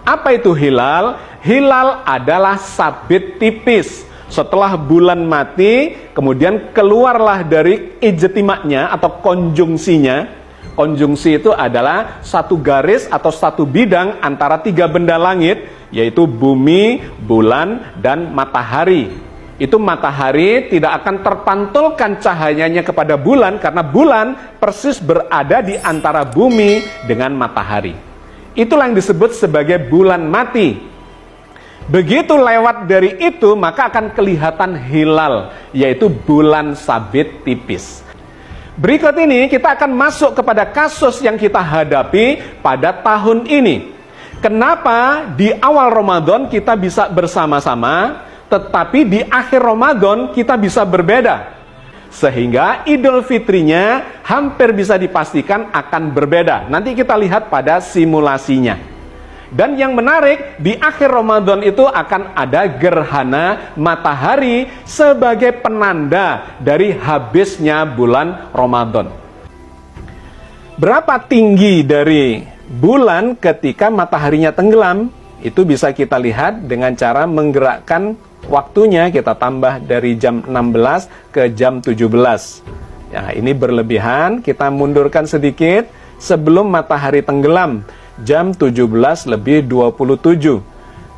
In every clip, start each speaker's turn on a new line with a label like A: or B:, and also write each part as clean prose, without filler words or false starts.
A: Apa itu hilal? Hilal adalah sabit tipis. Setelah bulan mati, kemudian keluarlah dari ijtima'nya atau konjungsinya. Konjungsi itu adalah satu garis atau satu bidang antara tiga benda langit, yaitu bumi, bulan, dan matahari. Itu matahari tidak akan terpantulkan cahayanya kepada bulan, karena bulan persis berada di antara bumi dengan matahari. Itulah yang disebut sebagai bulan mati. Begitu lewat dari itu, maka akan kelihatan hilal, yaitu bulan sabit tipis. Berikut ini kita akan masuk kepada kasus yang kita hadapi pada tahun ini. Kenapa di awal Ramadan kita bisa bersama-sama, tetapi di akhir Ramadan kita bisa berbeda? Sehingga Idul Fitrinya hampir bisa dipastikan akan berbeda. Nanti kita lihat pada simulasinya. Dan yang menarik, di akhir Ramadan itu akan ada gerhana matahari sebagai penanda dari habisnya bulan Ramadan. Berapa tinggi dari bulan ketika mataharinya tenggelam? Itu bisa kita lihat dengan cara menggerakkan waktunya, kita tambah dari jam 16 ke jam 17. Ya, ini berlebihan, kita mundurkan sedikit sebelum matahari tenggelam. Jam 17:27.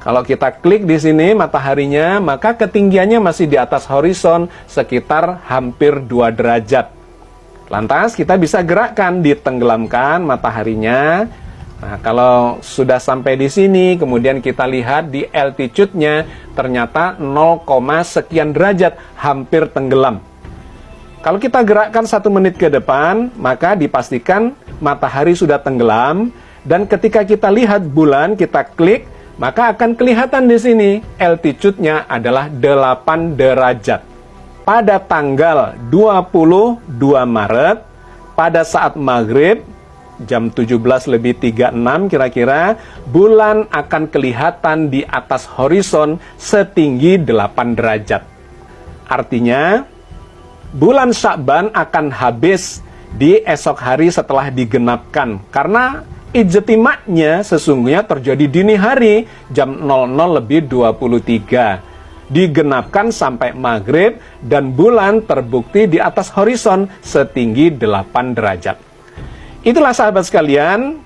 A: Kalau kita klik di sini mataharinya, maka ketinggiannya masih di atas horizon sekitar hampir 2 derajat. Lantas kita bisa gerakkan, ditenggelamkan mataharinya. Nah, kalau sudah sampai di sini, kemudian kita lihat di altitude-nya ternyata 0, sekian derajat, hampir tenggelam. Kalau kita gerakkan 1 menit ke depan, maka dipastikan matahari sudah tenggelam. Dan ketika kita lihat bulan, kita klik, maka akan kelihatan di sini altitude-nya adalah 8 derajat. Pada tanggal 22 Maret, pada saat maghrib, jam 17:36 kira-kira, bulan akan kelihatan di atas horizon setinggi 8 derajat. Artinya, bulan Sya'ban akan habis di esok hari setelah digenapkan. Karena ijtima'nya sesungguhnya terjadi dini hari jam 00:23. Digenapkan sampai maghrib dan bulan terbukti di atas horizon setinggi 8 derajat. Itulah sahabat sekalian,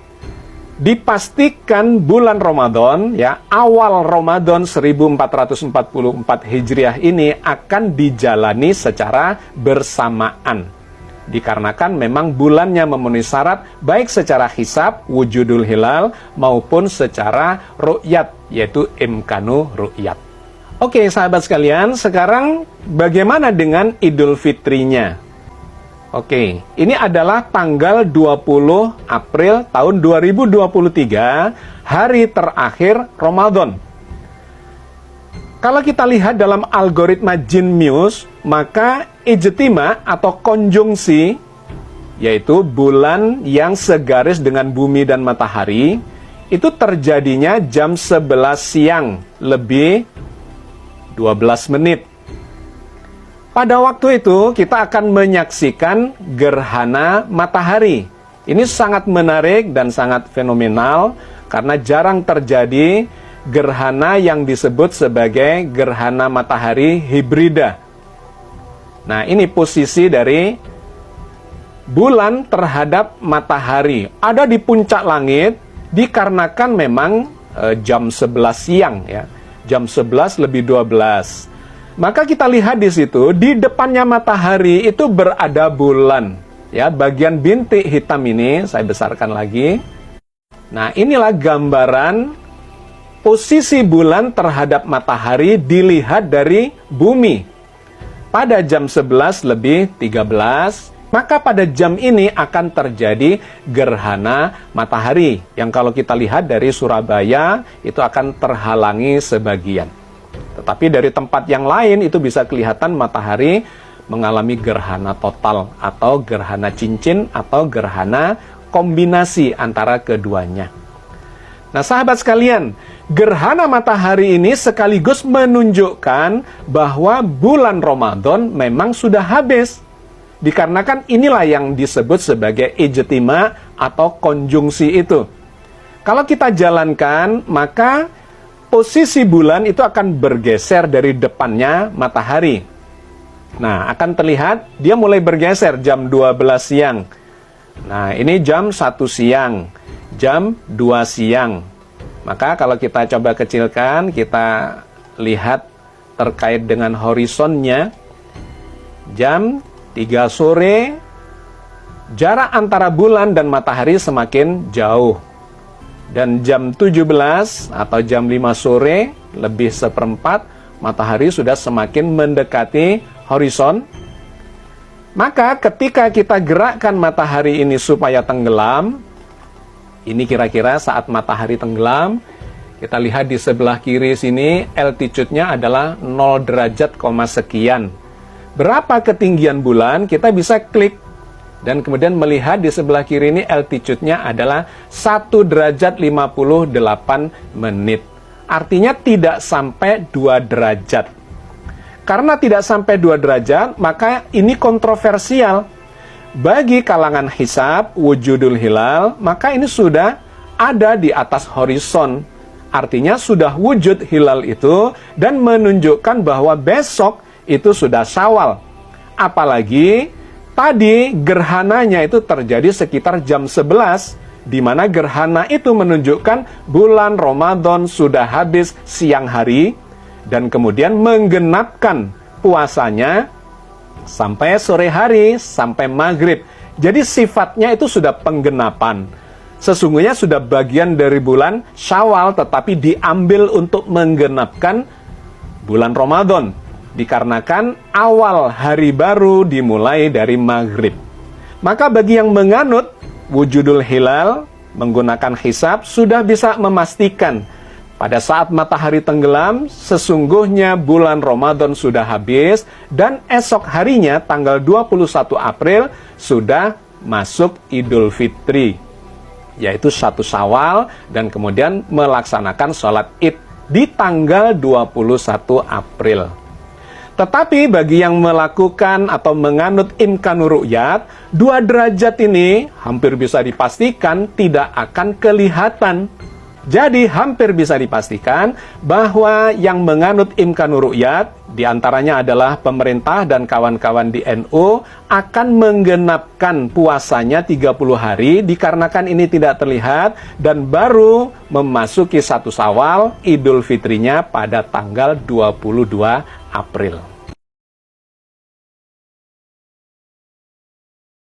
A: dipastikan bulan Ramadan, ya, awal Ramadan 1444 Hijriah ini akan dijalani secara bersamaan. Dikarenakan memang bulannya memenuhi syarat baik secara hisab, wujudul hilal, maupun secara ru'yat, yaitu imkanu ru'yat. Oke sahabat sekalian, sekarang bagaimana dengan Idul Fitrinya? Oke, ini adalah tanggal 20 April tahun 2023, hari terakhir Ramadan. Kalau kita lihat dalam algoritma Genius, maka ijtima atau konjungsi, yaitu bulan yang segaris dengan bumi dan matahari, itu terjadinya jam 11 siang lebih 12 menit. Pada waktu itu kita akan menyaksikan gerhana matahari. Ini sangat menarik dan sangat fenomenal karena jarang terjadi gerhana yang disebut sebagai gerhana matahari hibrida. Nah, ini posisi dari bulan terhadap matahari. Ada di puncak langit dikarenakan memang jam 11 siang, ya. Jam 11:12. Maka kita lihat di situ, di depannya matahari itu berada bulan. Ya, bagian bintik hitam ini saya besarkan lagi. Nah, inilah gambaran posisi bulan terhadap matahari dilihat dari bumi. Pada jam 11:13, maka pada jam ini akan terjadi gerhana matahari. Yang kalau kita lihat dari Surabaya, itu akan terhalangi sebagian. Tetapi dari tempat yang lain itu bisa kelihatan matahari mengalami gerhana total atau gerhana cincin atau gerhana kombinasi antara keduanya. Nah sahabat sekalian, gerhana matahari ini sekaligus menunjukkan bahwa bulan Ramadan memang sudah habis. Dikarenakan inilah yang disebut sebagai ijtima atau konjungsi itu. Kalau kita jalankan, maka posisi bulan itu akan bergeser dari depannya matahari. Nah, akan terlihat dia mulai bergeser jam 12 siang. Nah, ini jam 1 siang, jam 2 siang. Maka kalau kita coba kecilkan, kita lihat terkait dengan horizonnya, jam 3 sore, jarak antara bulan dan matahari semakin jauh. Dan jam 17 atau jam 5 sore, lebih seperempat, matahari sudah semakin mendekati horizon. Maka ketika kita gerakkan matahari ini supaya tenggelam, ini kira-kira saat matahari tenggelam, kita lihat di sebelah kiri sini, altitude-nya adalah 0 derajat, sekian. Berapa ketinggian bulan, kita bisa klik. Dan kemudian melihat di sebelah kiri ini altitude-nya adalah 1 derajat 58 menit. Artinya tidak sampai 2 derajat. Karena tidak sampai 2 derajat, maka ini kontroversial. Bagi kalangan hisab, wujudul hilal, maka ini sudah ada di atas horizon. Artinya sudah wujud hilal itu dan menunjukkan bahwa besok itu sudah Syawal. Apalagi tadi gerhananya itu terjadi sekitar jam 11, di mana gerhana itu menunjukkan bulan Ramadan sudah habis siang hari, dan kemudian menggenapkan puasanya sampai sore hari, sampai maghrib. Jadi sifatnya itu sudah penggenapan. Sesungguhnya sudah bagian dari bulan Syawal, tetapi diambil untuk menggenapkan bulan Ramadan. Dikarenakan awal hari baru dimulai dari maghrib. Maka bagi yang menganut wujudul hilal menggunakan hisab, sudah bisa memastikan pada saat matahari tenggelam, sesungguhnya bulan Ramadan sudah habis, dan esok harinya tanggal 21 April sudah masuk Idul Fitri, yaitu 1 Syawal, dan kemudian melaksanakan sholat Id di tanggal 21 April. Tetapi bagi yang melakukan atau menganut imkanur ru'yat, 2 derajat ini hampir bisa dipastikan tidak akan kelihatan. Jadi hampir bisa dipastikan bahwa yang menganut imkanur ru'yat, diantaranya adalah pemerintah dan kawan-kawan di NU, akan menggenapkan puasanya 30 hari, dikarenakan ini tidak terlihat, dan baru memasuki 1 Syawal, Idul Fitrinya pada tanggal 22 April.